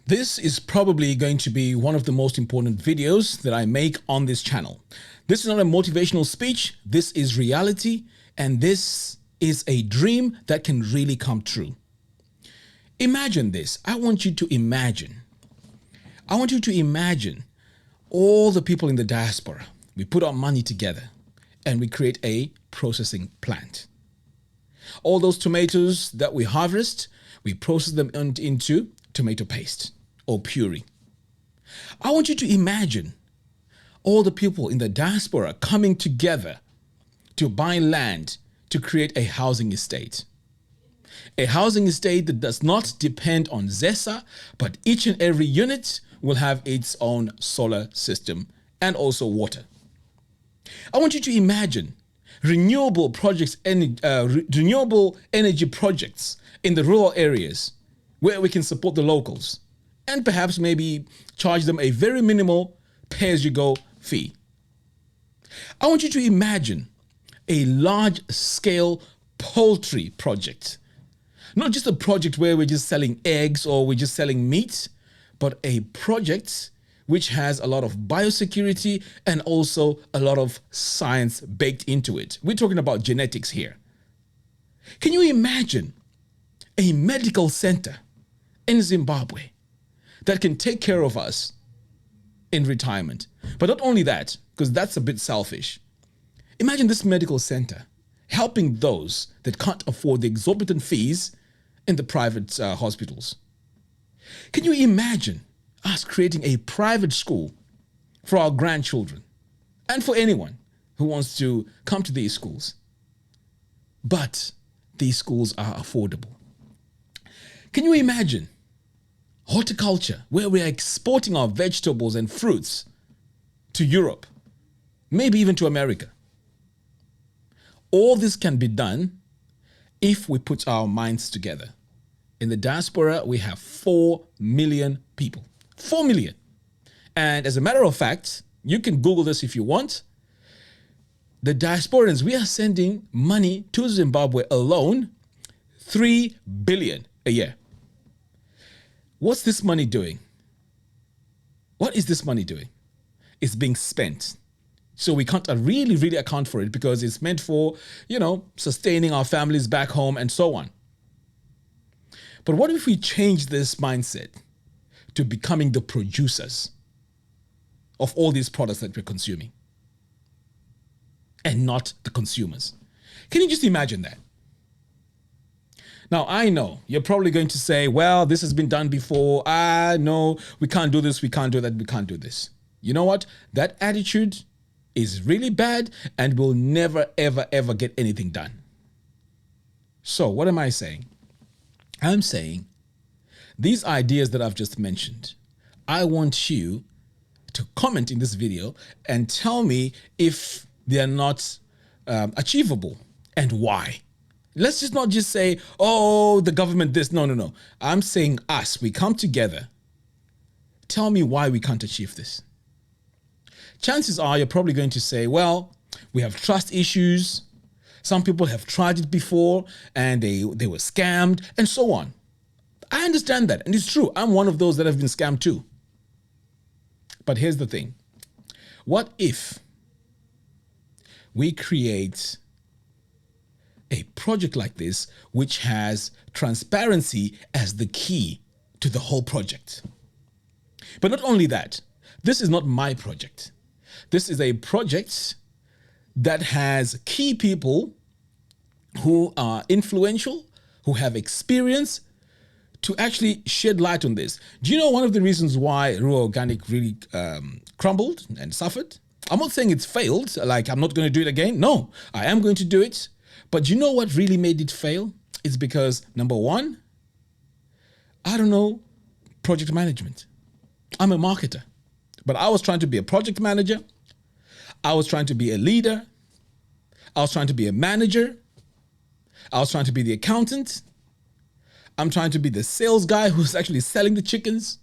This is probably going to be one of the most important videos that I make on this channel. This is not a motivational speech. This is reality, and this is a dream that can really come true. Imagine this. I want you to imagine all the people in the diaspora. We put our money together and we create a processing plant. All those tomatoes that we harvest, we process them into tomato paste or puree. I want you to imagine all the people in the diaspora coming together to buy land to create a housing estate. A housing estate that does not depend on ZESA, but each and every unit will have its own solar system and also water. I want you to imagine renewable energy projects in the rural areas where we can support the locals and perhaps maybe charge them a very minimal pay-as-you-go fee. I want you to imagine a large-scale poultry project. Not just a project where we're just selling eggs or we're just selling meat, but a project which has a lot of biosecurity and also a lot of science baked into it. We're talking about genetics here. Can you imagine a medical center in Zimbabwe that can take care of us in retirement? But not only that, because that's a bit selfish. Imagine this medical center helping those that can't afford the exorbitant fees in the private hospitals. Can you imagine us creating a private school for our grandchildren and for anyone who wants to come to these schools? But these schools are affordable. Can you imagine horticulture where we are exporting our vegetables and fruits to Europe, maybe even to America? All this can be done if we put our minds together. In the diaspora, we have 4 million people. 4 million. And as a matter of fact, you can Google this if you want. The diasporans, we are sending money to Zimbabwe alone, 3 billion a year. What's this money doing? What is this money doing? It's being spent. So we can't really account for it because it's meant for, sustaining our families back home and so on. But what if we change this mindset to becoming the producers of all these products that we're consuming and not the consumers? Can you just imagine that? Now, I know you're probably going to say, well, this has been done before. No, we can't do this. We can't do that. We can't do this. You know what? That attitude is really bad and will never, ever get anything done. So what am I saying? I'm saying these ideas that I've just mentioned, I want you to comment in this video and tell me if they're not achievable and why. Let's just not just say, oh, the government this. No. I'm saying us, we come together. Tell me why we can't achieve this. Chances are you're probably going to say, well, we have trust issues. Some people have tried it before and they were scammed and so on. I understand that. And it's true. I'm one of those that have been scammed too. But here's the thing. What if we create a project like this, which has transparency as the key to the whole project? But not only that, this is not my project. This is a project that has key people who are influential, who have experience to actually shed light on this. Do you know one of the reasons why Ruwa Organic really crumbled and suffered? I'm not saying it's failed, like I'm not going to do it again. No, I am going to do it. But you know what really made it fail? It's because, number one, I don't know project management. I'm a marketer, but I was trying to be a project manager. I was trying to be a leader. I was trying to be a manager. I was trying to be the accountant. I'm trying to be the sales guy who's actually selling the chickens.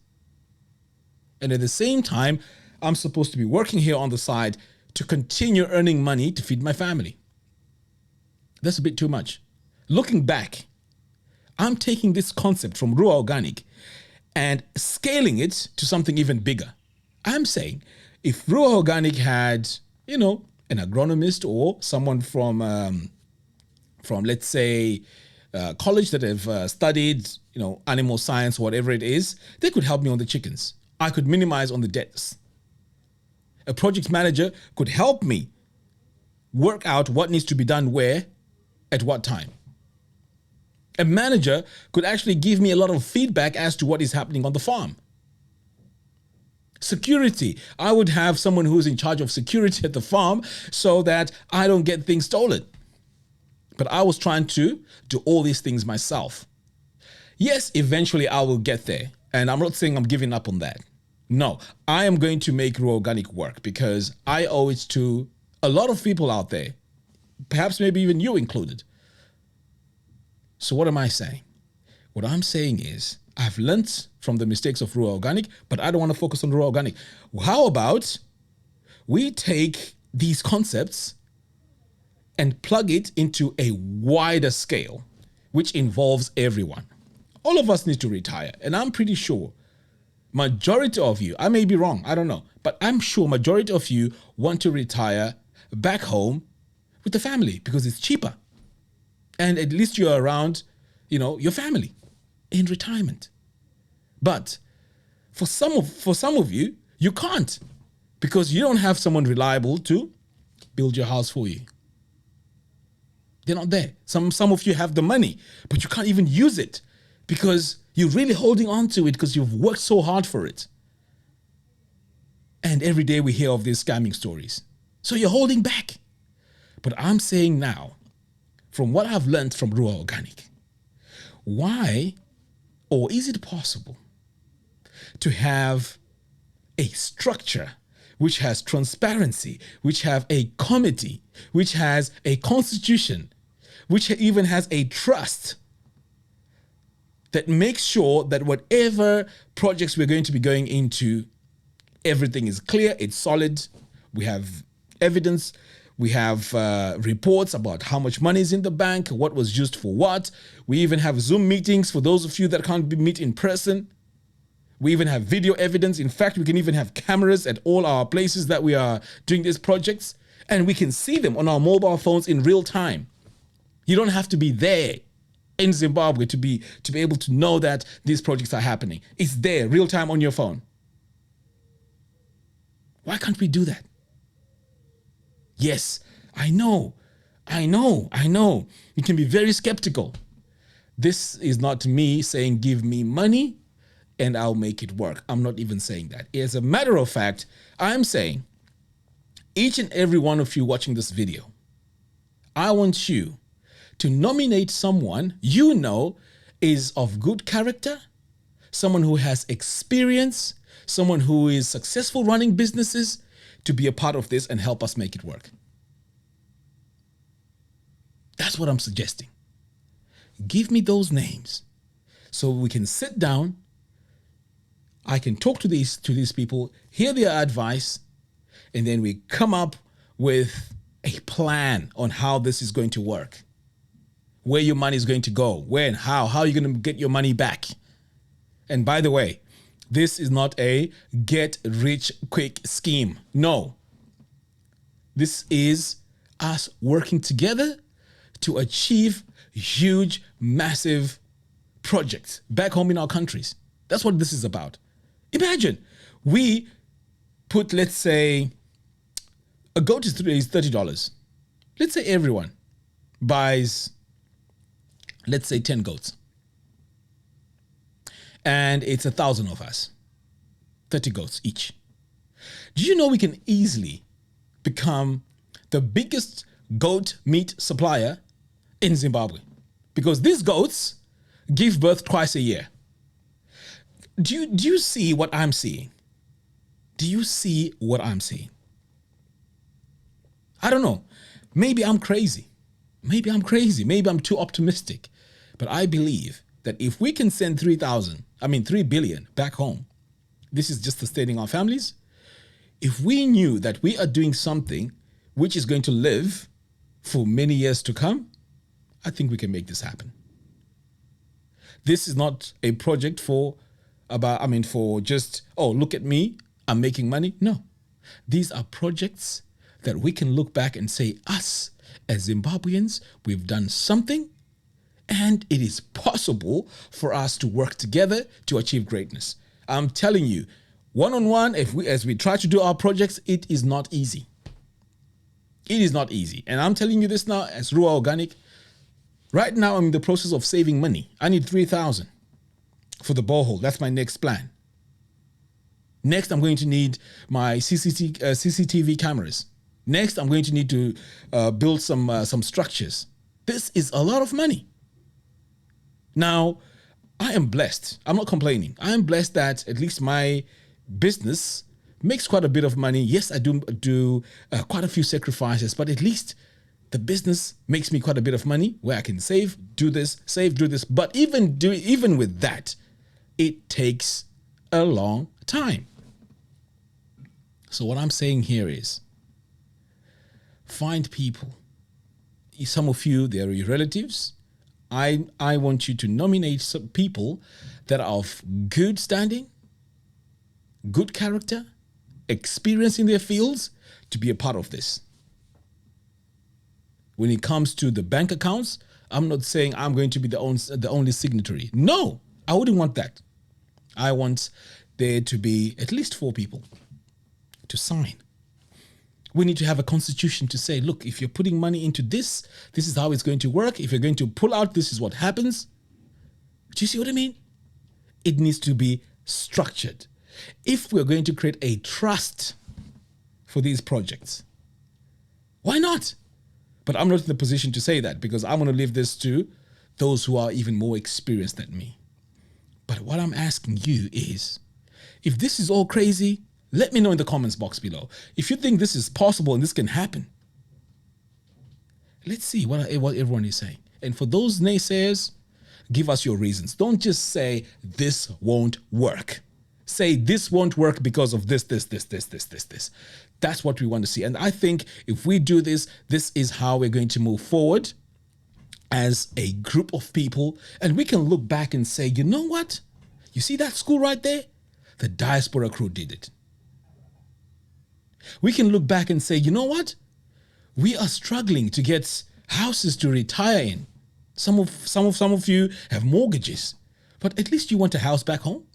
And at the same time, I'm supposed to be working here on the side to continue earning money to feed my family. That's a bit too much. Looking back, I'm taking this concept from Ruwa Organic and scaling it to something even bigger. I'm saying if Ruwa Organic had, an agronomist or someone from let's say college that have studied, animal science, whatever it is, they could help me on the chickens. I could minimize on the debts. A project manager could help me work out what needs to be done where, at what time. A manager could actually give me a lot of feedback as to what is happening on the farm. Security. I would have someone who's in charge of security at the farm so that I don't get things stolen. But I was trying to do all these things myself. Yes, eventually I will get there. And I'm not saying I'm giving up on that. No, I am going to make Ruwa Organic work because I owe it to a lot of people out there, perhaps maybe even you included. So what am I saying? What I'm saying is I've learnt from the mistakes of Ruwa Organic, but I don't want to focus on Ruwa Organic. How about we take these concepts and plug it into a wider scale, which involves everyone. All of us need to retire. And I'm pretty sure majority of you, I may be wrong, I don't know, but I'm sure majority of you want to retire back home with the family because it's cheaper. And at least you're around, your family in retirement. But for some of you, you can't because you don't have someone reliable to build your house for you. They're not there. Some of you have the money, but you can't even use it because you're really holding on to it because you've worked so hard for it. And every day we hear of these scamming stories. So you're holding back. But I'm saying now, from what I've learned from Ruwa Organic, why, or is it possible to have a structure which has transparency, which have a committee, which has a constitution, which even has a trust that makes sure that whatever projects we're going to be going into, everything is clear, it's solid, we have evidence, we have reports about how much money is in the bank, what was used for what. We even have Zoom meetings for those of you that can't meet in person. We even have video evidence. In fact, we can even have cameras at all our places that we are doing these projects, and we can see them on our mobile phones in real time. You don't have to be there in Zimbabwe to be able to know that these projects are happening. It's there, real time on your phone. Why can't we do that? Yes, I know. You can be very skeptical. This is not me saying, give me money and I'll make it work. I'm not even saying that. As a matter of fact, I'm saying each and every one of you watching this video, I want you to nominate someone you know is of good character, someone who has experience, someone who is successful running businesses, to be a part of this and help us make it work. That's what I'm suggesting. Give me those names so we can sit down. I can talk to these people, hear their advice, and then we come up with a plan on how this is going to work, where your money is going to go, where and how are you going to get your money back. And by the way, this is not a get rich quick scheme. No. This is us working together to achieve huge, massive projects back home in our countries. That's what this is about. Imagine we put, let's say, a goat is $30. Let's say everyone buys, let's say 10 goats. And it's 1,000 of us, 30 goats each. Do you know we can easily become the biggest goat meat supplier in Zimbabwe? Because these goats give birth twice a year. Do you see what I'm seeing? Do you see what I'm seeing? I don't know. Maybe I'm crazy. Maybe I'm too optimistic. But I believe that if we can send 3 billion back home, this is just sustaining our families. If we knew that we are doing something which is going to live for many years to come, I think we can make this happen. This is not a project for for just, oh, look at me, I'm making money. No, these are projects that we can look back and say, us as Zimbabweans, we've done something, and it is possible for us to work together to achieve greatness. I'm telling you, one-on-one, as we try to do our projects, it is not easy. It is not easy. And I'm telling you this now as Ruwa Organic. Right now, I'm in the process of saving money. I need 3,000 for the borehole. That's my next plan. Next, I'm going to need my CCTV cameras. Next, I'm going to need to build some structures. This is a lot of money. Now, I am blessed. I'm not complaining. I am blessed that at least my business makes quite a bit of money. Yes, I do quite a few sacrifices, but at least the business makes me quite a bit of money where I can save, do this. But even with that, it takes a long time. So what I'm saying here is, find people. Some of you, they're your relatives. I want you to nominate some people that are of good standing, good character, experience in their fields to be a part of this. When it comes to the bank accounts, I'm not saying I'm going to be the only signatory. No, I wouldn't want that. I want there to be at least 4 people to sign. We need to have a constitution to say, look, if you're putting money into this, this is how it's going to work. If you're going to pull out, this is what happens. Do you see what I mean? It needs to be structured. If we're going to create a trust for these projects, why not? But I'm not in the position to say that because I'm going to leave this to those who are even more experienced than me. But what I'm asking you is, if this is all crazy, let me know in the comments box below. If you think this is possible and this can happen, let's see what everyone is saying. And for those naysayers, give us your reasons. Don't just say this won't work. Say this won't work because of this. That's what we want to see. And I think if we do this, this is how we're going to move forward as a group of people. And we can look back and say, you know what? You see that school right there? The diaspora crew did it. We can look back and say, you know what? We are struggling to get houses to retire in. Some of you have mortgages, but at least you want a house back home.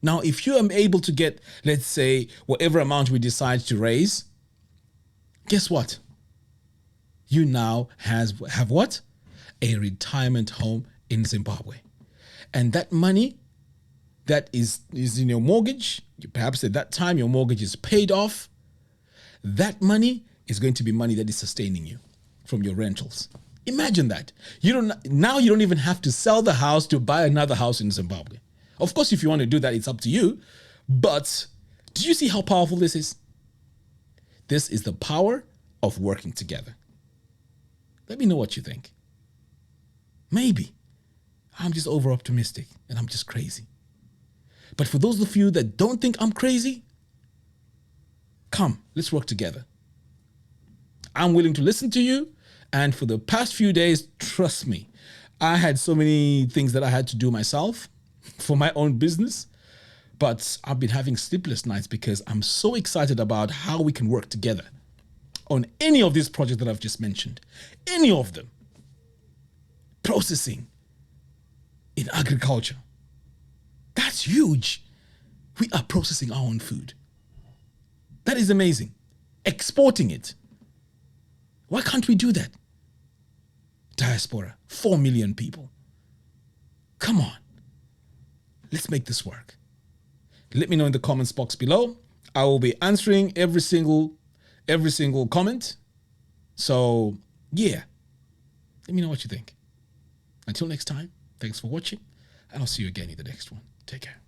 Now, if you are able to get, let's say, whatever amount we decide to raise, guess what? You now have what? A retirement home in Zimbabwe. And that money that is in your mortgage, perhaps at that time your mortgage is paid off, that money is going to be money that is sustaining you from your rentals. Imagine that. You don't even have to sell the house to buy another house in Zimbabwe. Of course, if you want to do that, it's up to you. But do you see how powerful this is? This is the power of working together. Let me know what you think. Maybe I'm just over optimistic and I'm just crazy. But for those of you that don't think I'm crazy, come, let's work together. I'm willing to listen to you. And for the past few days, trust me, I had so many things that I had to do myself for my own business. But I've been having sleepless nights because I'm so excited about how we can work together on any of these projects that I've just mentioned. Any of them. Processing in agriculture. That's huge. We are processing our own food. That is amazing. Exporting it. Why can't we do that? Diaspora, 4 million people. Come on. Let's make this work. Let me know in the comments box below. I will be answering every single comment. So, yeah. Let me know what you think. Until next time, thanks for watching, and I'll see you again in the next one. Take care.